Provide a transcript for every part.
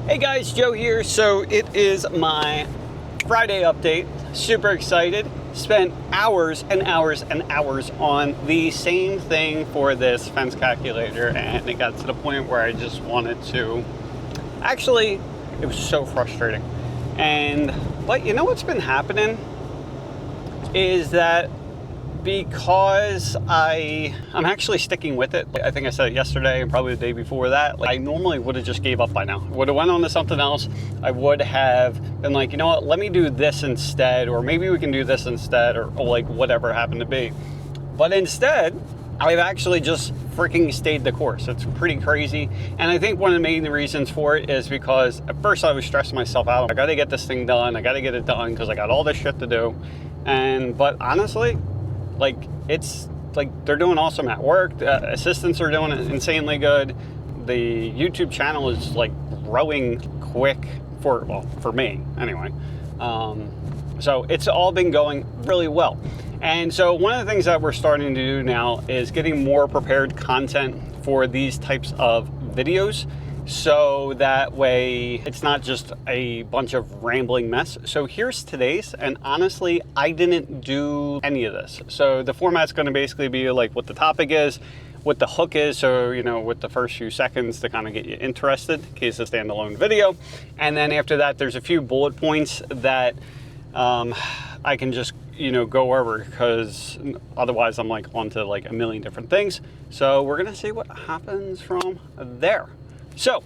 Hey guys, Joe here. So it is my Friday update. Super excited. Spent hours and hours and hours on the same thing for this fence calculator, and it got to the point where I just wanted to. Actually, it was so frustrating. But you know what's been happening is that because I'm actually sticking with it. I think I said it yesterday and probably the day before that. I normally would have just gave up by now. Would have went on to something else. I would have been like, you know what, let me do this instead, or maybe we can do this instead, or like whatever happened to be. But instead, I've actually just freaking stayed the course. It's pretty crazy. And I think one of the main reasons for it is because at first I was stressing myself out. I got to get this thing done. I got to get it done because I got all this shit to do. But honestly, it's like they're doing awesome at work. The assistants are doing it insanely good. The YouTube channel is like growing quick for me anyway. So it's all been going really well. And so one of the things that we're starting to do now is getting more prepared content for these types of videos. So that way it's not just a bunch of rambling mess. So here's today's, and honestly, I didn't do any of this. So the format's going to basically be like what the topic is, what the hook is. So, you know, with the first few seconds to kind of get you interested in case it's a standalone video. And then after that, there's a few bullet points that I can just, you know, go over, because otherwise I'm like onto like a million different things. So we're going to see what happens from there. So,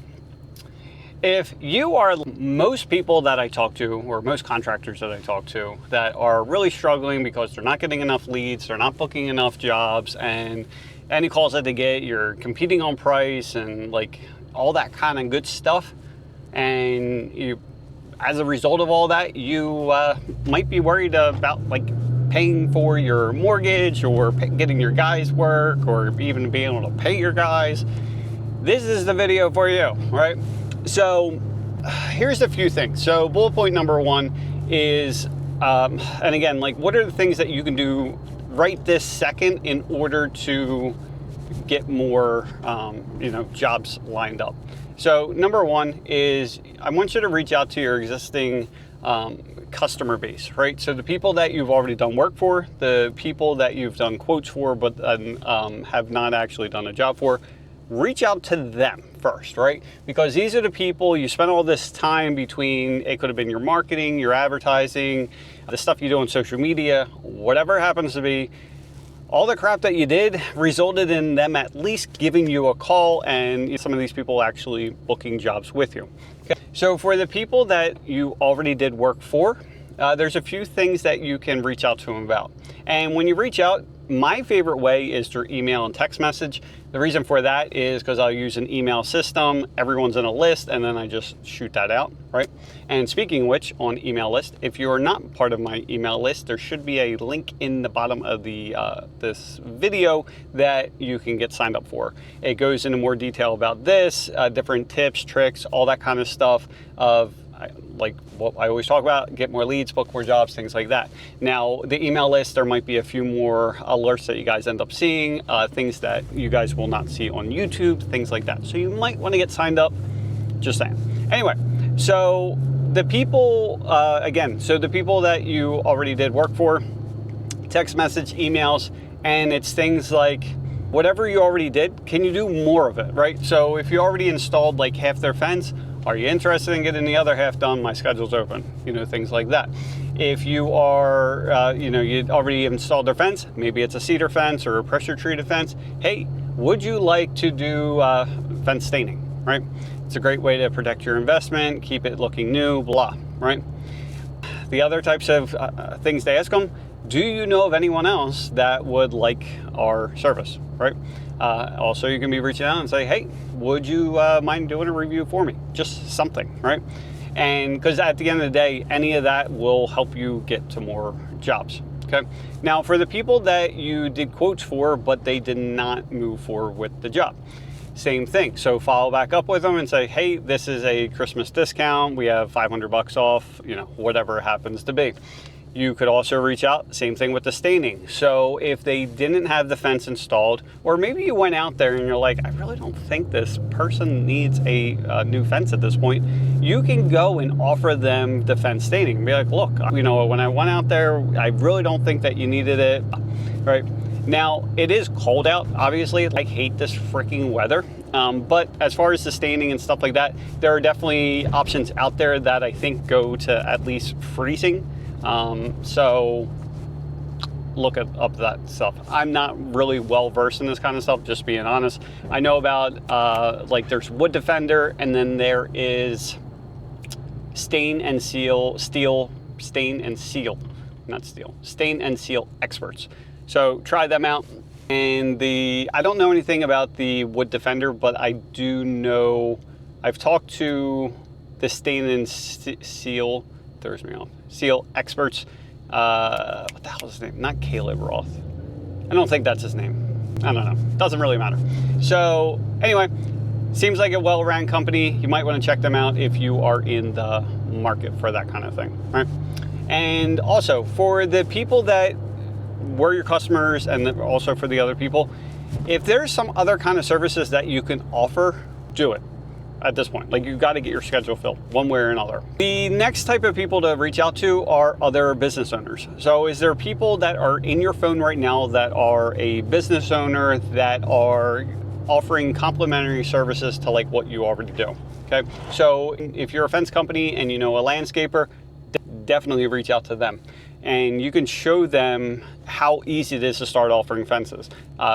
if you are most people that I talk to, or most contractors that I talk to, that are really struggling because they're not getting enough leads, they're not booking enough jobs, and any calls that they get, you're competing on price and like all that kind of good stuff, and you, as a result of all that, you might be worried about like paying for your mortgage, or getting your guys work, or even being able to pay your guys. This is the video for you, right? So here's a few things. So bullet point number one is, and again, like what are the things that you can do right this second in order to get more, jobs lined up. So number one is I want you to reach out to your existing customer base, right? So the people that you've already done work for, the people that you've done quotes for, but have not actually done a job for. Reach out to them first, right? Because these are the people you spend all this time between. It could have been your marketing, your advertising, the stuff you do on social media, whatever it happens to be. All the crap that you did resulted in them at least giving you a call, and some of these people actually booking jobs with you. Okay. So for the people that you already did work for, there's a few things that you can reach out to them about. And when you reach out, my favorite way is through email and text message. The reason for that is because I'll use an email system. Everyone's in a list, and then I just shoot that out, right? And speaking of which, on email list, if you are not part of my email list, there should be a link in the bottom of the this video that you can get signed up for. It goes into more detail about this, different tips, tricks, all that kind of stuff of like what I always talk about: get more leads, book more jobs, things like that. Now, the email list, there might be a few more alerts that you guys end up seeing, things that you guys will not see on YouTube, things like that. So you might want to get signed up, just saying. Anyway, so the people, the people that you already did work for, text message, emails, and it's things like, whatever you already did, can you do more of it, right? So if you already installed like half their fence, are you interested in getting the other half done? My schedule's open, things like that. If you are, you already installed their fence, maybe it's a cedar fence or a pressure treated fence. Hey, would you like to do fence staining, right? It's a great way to protect your investment, keep it looking new, blah, right? The other types of things to ask them: do you know of anyone else that would like our service, right? Also, you can be reaching out and say, hey, would you mind doing a review for me? Just something, right? And because at the end of the day, any of that will help you get to more jobs, okay? Now, for the people that you did quotes for, but they did not move forward with the job, same thing. So follow back up with them and say, hey, this is a Christmas discount. We have $500 off, whatever it happens to be. You could also reach out, same thing with the staining. So if they didn't have the fence installed, or maybe you went out there and you're like, I really don't think this person needs a new fence at this point, you can go and offer them the fence staining and be like, look, you know, when I went out there, I really don't think that you needed it, right? Now, it is cold out, obviously. I hate this freaking weather. But as far as the staining and stuff like that, there are definitely options out there that I think go to at least freezing. So look up that stuff. I'm not really well versed in this kind of stuff, just being honest. I know about like there's wood defender, and then there is stain and seal experts. So try them out. And I don't know anything about the wood defender, but I do know, I've talked to the stain and seal, throws me off, seal experts. What the hell is his name? Not Caleb Roth. I don't think that's his name. I don't know. Doesn't really matter. So anyway, seems like a well-run company. You might want to check them out if you are in the market for that kind of thing, right? And also for the people that were your customers, and also for the other people, if there's some other kind of services that you can offer, do it at this point. Like, you got to get your schedule filled one way or another. The next type of people to reach out to are other business owners. So is there people that are in your phone right now that are a business owner that are offering complementary services to like what you already do? Okay, so if you're a fence company and you know a landscaper, definitely reach out to them. And you can show them how easy it is to start offering fences.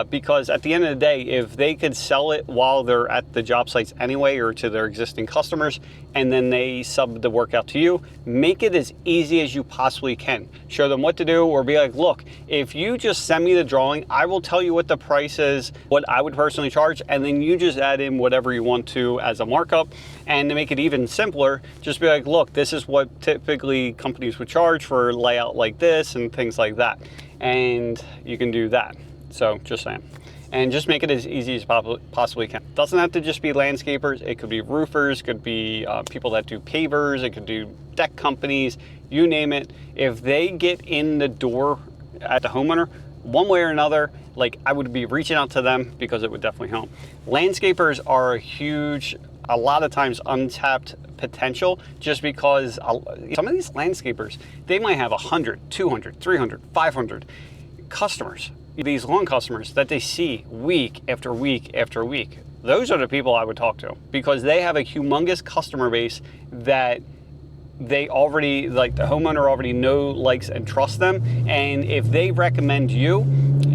Because at the end of the day, if they could sell it while they're at the job sites anyway, or to their existing customers, and then they sub the work out to you, make it as easy as you possibly can. Show them what to do, or be like, look, if you just send me the drawing, I will tell you what the price is, what I would personally charge, and then you just add in whatever you want to as a markup. And to make it even simpler, just be like, look, this is what typically companies would charge for layout like this and things like that. And you can do that. So just saying. And just make it as easy as possibly can. Doesn't have to just be landscapers. It could be roofers, could be people that do pavers, it could do deck companies, you name it. If they get in the door at the homeowner, one way or another, like, I would be reaching out to them because it would definitely help. Landscapers are a huge, a lot of times untapped potential, just because some of these landscapers, they might have 100, 200, 300, 500 customers, these lawn customers that they see week after week after week. Those are the people I would talk to, because they have a humongous customer base that they already, like, the homeowner already know, likes, and trusts them. And if they recommend you,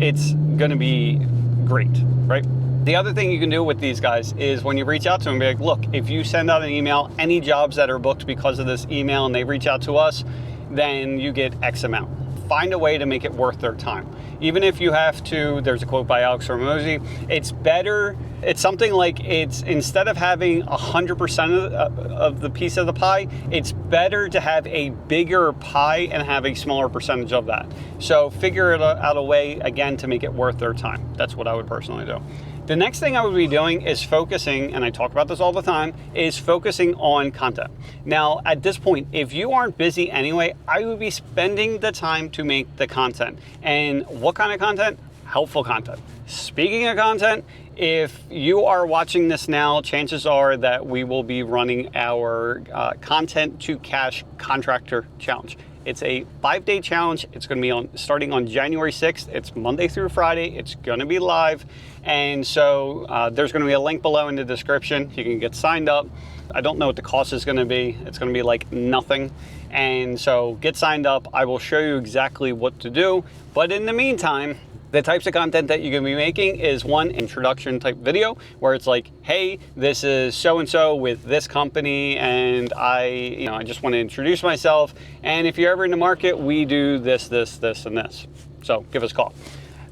it's gonna be great, right? The other thing you can do with these guys is when you reach out to them, be like, look, if you send out an email, any jobs that are booked because of this email and they reach out to us, then you get X amount. Find a way to make it worth their time. Even if you have to, there's a quote by Alex Hormozy, it's better, it's something like, it's, instead of having 100% of the piece of the pie, it's better to have a bigger pie and have a smaller percentage of that. So figure out a way, again, to make it worth their time. That's what I would personally do. The next thing I would be doing is focusing, and I talk about this all the time, is focusing on content. Now, at this point, if you aren't busy anyway, I would be spending the time to make the content. And what kind of content? Helpful content. Speaking of content, if you are watching this now, chances are that we will be running our Content to Cash Contractor Challenge. It's a 5-day challenge. It's going to be starting on January 6th. It's Monday through Friday. It's going to be live. And so there's going to be a link below in the description. You can get signed up. I don't know what the cost is going to be. It's going to be like nothing. And so get signed up. I will show you exactly what to do. But in the meantime, the types of content that you're going to be making is one introduction type video where it's like, hey, this is so-and-so with this company, and I just want to introduce myself. And if you're ever in the market, we do this, this, this, and this. So give us a call.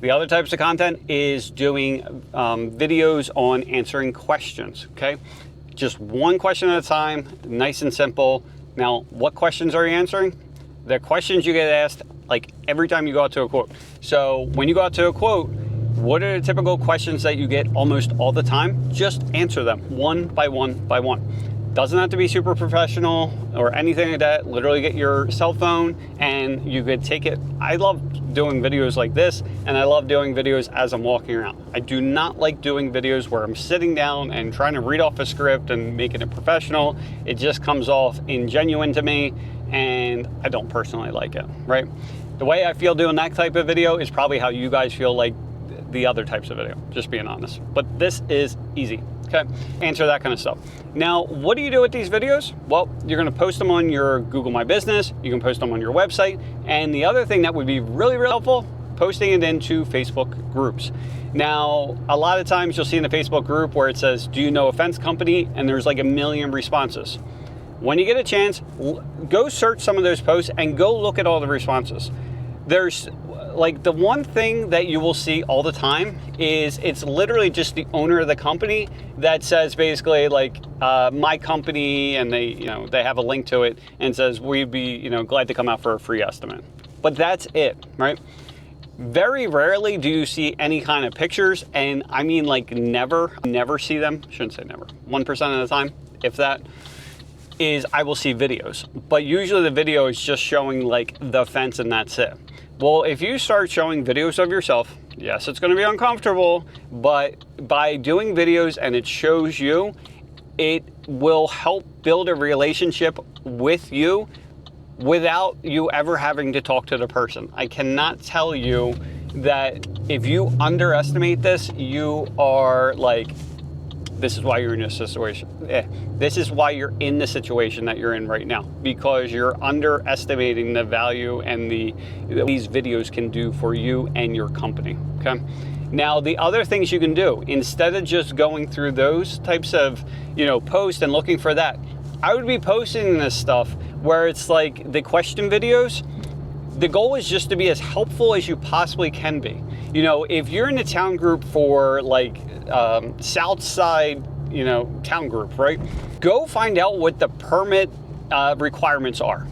The other types of content is doing videos on answering questions, okay? Just one question at a time, nice and simple. Now, what questions are you answering? The questions you get asked like every time you go out to a quote. So when you go out to a quote, what are the typical questions that you get almost all the time? Just answer them one by one by one. Doesn't have to be super professional or anything like that. Literally get your cell phone and you could take it. I love doing videos like this, and I love doing videos as I'm walking around. I do not like doing videos where I'm sitting down and trying to read off a script and making it professional. It just comes off ingenuine to me, and I don't personally like it, right? The way I feel doing that type of video is probably how you guys feel like the other types of video, just being honest. But this is easy, okay? Answer that kind of stuff. Now, what do you do with these videos? Well, you're gonna post them on your Google My Business, you can post them on your website, and the other thing that would be really, really helpful, posting it into Facebook groups. Now, a lot of times you'll see in the Facebook group where it says, do you know a fence company? And there's like 1 million responses. When you get a chance, go search some of those posts and go look at all the responses. There's like the one thing that you will see all the time is it's literally just the owner of the company that says basically like my company, and they have a link to it and says we'd be glad to come out for a free estimate. But that's it, right? Very rarely do you see any kind of pictures, and I mean like never see them. Shouldn't say never. 1% of the time, if that, is I will see videos. But usually the video is just showing like the fence and that's it. Well, if you start showing videos of yourself, yes, it's going to be uncomfortable, but by doing videos and it shows you, it will help build a relationship with you without you ever having to talk to the person. I cannot tell you that if you underestimate this, you are like, this is why you're in this situation. This is why you're in the situation that you're in right now, because you're underestimating the value and these videos can do for you and your company, okay? Now, the other things you can do, instead of just going through those types of, posts and looking for that, I would be posting this stuff where it's like the question videos. The goal is just to be as helpful as you possibly can be. If you're in a town group for like South Side, town group, right? Go find out what the permit requirements are.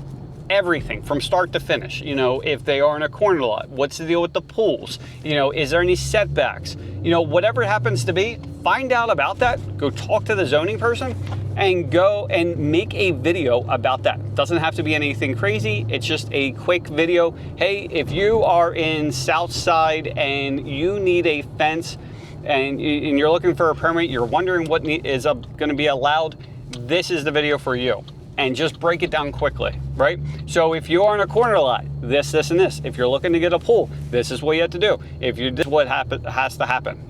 Everything from start to finish. If they are in a corner lot, what's the deal with the pools? Is there any setbacks? Whatever it happens to be, find out about that. Go talk to the zoning person and go and make a video about that. Doesn't have to be anything crazy. It's just a quick video. Hey, if you are in South Side and you need a fence and you're looking for a permit, you're wondering what is going to be allowed, this is the video for you. And just break it down quickly, right? So if you are in a corner lot, this, and this. If you're looking to get a pool, this is what you have to do. If you, this is what has to happen,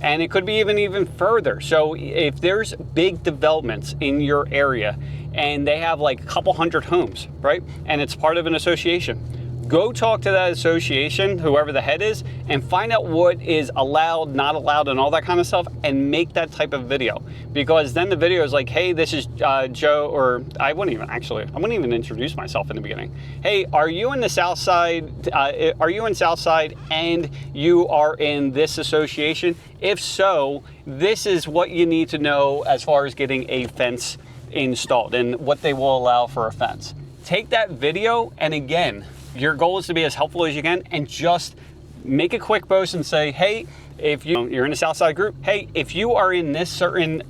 And it could be even further. So if there's big developments in your area and they have like a couple hundred homes, right? And it's part of an association, go talk to that association, whoever the head is, and find out what is allowed, not allowed, and all that kind of stuff, and make that type of video. Because then the video is like, hey, this is Joe, or I wouldn't even introduce myself in the beginning. Hey, are you in the South Side? Are you in South Side and you are in this association? If so, this is what you need to know as far as getting a fence installed and what they will allow for a fence. Take that video, and again, your goal is to be as helpful as you can, and just make a quick post and say, hey, if you're in a Southside group, hey, if you are in this certain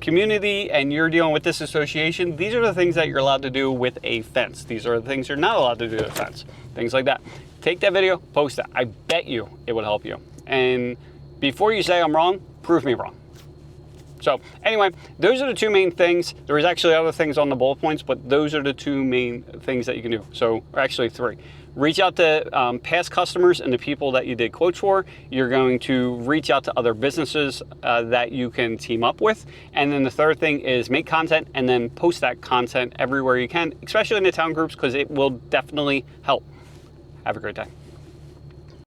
community and you're dealing with this association, these are the things that you're allowed to do with a fence. These are the things you're not allowed to do with a fence. Things like that. Take that video, post it. I bet you it would help you. And before you say I'm wrong, prove me wrong. So anyway, those are the two main things. There was actually other things on the bullet points, but those are the two main things that you can do. So, or actually three. Reach out to past customers and the people that you did quotes for. You're going to reach out to other businesses that you can team up with. And then the third thing is make content and then post that content everywhere you can, especially in the town groups, because it will definitely help. Have a great day.